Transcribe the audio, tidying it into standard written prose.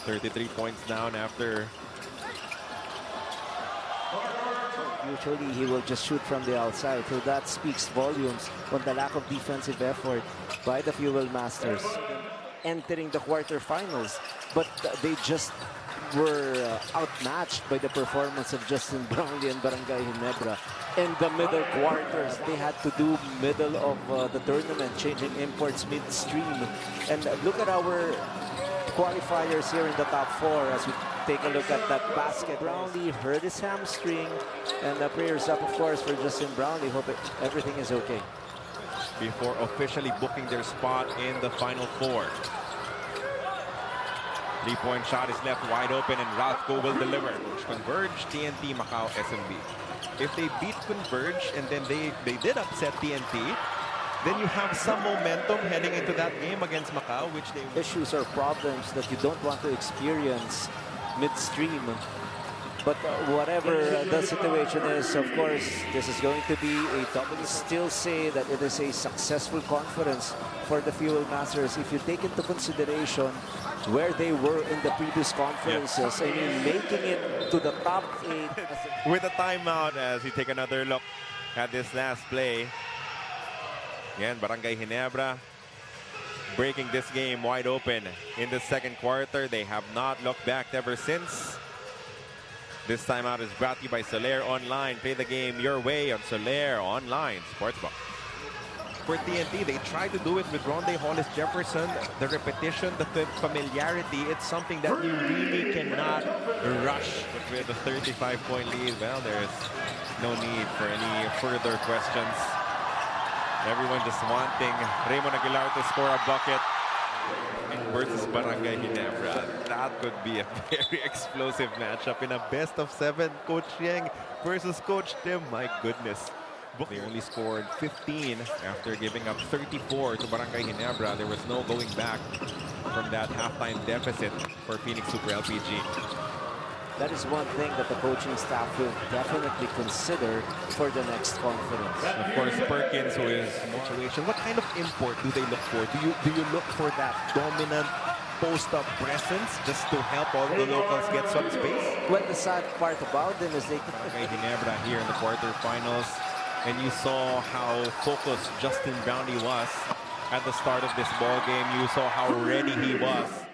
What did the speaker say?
33 points down after. Usually he will just shoot from the outside, so that speaks volumes on the lack of defensive effort by the Fuel Masters entering the quarterfinals. But they just were outmatched by the performance of Justin Brownlee and Barangay Ginebra. In the middle quarters, they had to do middle of the tournament, changing imports midstream. And look at our qualifiers here in the top 4 as we take a look at that basket. Brownlee hurt his hamstring, and prayers up, of course, for Justin Brownlee. Hope everything is okay. Before officially booking their spot in the Final Four. 3-point shot is left wide open, and Rathco will deliver. Converge, TNT, Macau, SMB. If they beat Converge and then they did upset TNT, then you have some momentum heading into that game against Macau, which they... Issues or problems that you don't want to experience midstream. But whatever the situation is, of course, this is going to be a double. Still say that it is a successful conference for the Fuel Masters if you take into consideration where they were in the previous conferences. I mean, making it to the top 8. With a timeout as we take another look at this last play. Again, Barangay Ginebra breaking this game wide open in the second quarter. They have not looked back ever since. This timeout is brought to you by Soler Online. Play the game your way on Soler Online Sportsbook. For TNT, they tried to do it with Ronde Hollis Jefferson. The repetition, the familiarity, it's something that you really cannot rush. But with a 35-point lead, well, there's no need for any further questions. Everyone just wanting Raymond Aguilar to score a bucket versus Barangay Ginebra. That could be a very explosive matchup in a best-of-7. Coach Yang versus Coach Tim. My goodness. They only scored 15 after giving up 34 to Barangay Ginebra. There was no going back from that halftime deficit for Phoenix Super LPG. That is one thing that the coaching staff will definitely consider for the next conference. Of course, Perkins, who is situation. What kind of import do they look for? Do you look for that dominant post-up presence just to help all the locals get some space? Well, the sad part about them is they... Barangay Ginebra here in the quarterfinals, and you saw how focused Justin Brownlee was at the start of this ball game. You saw how ready he was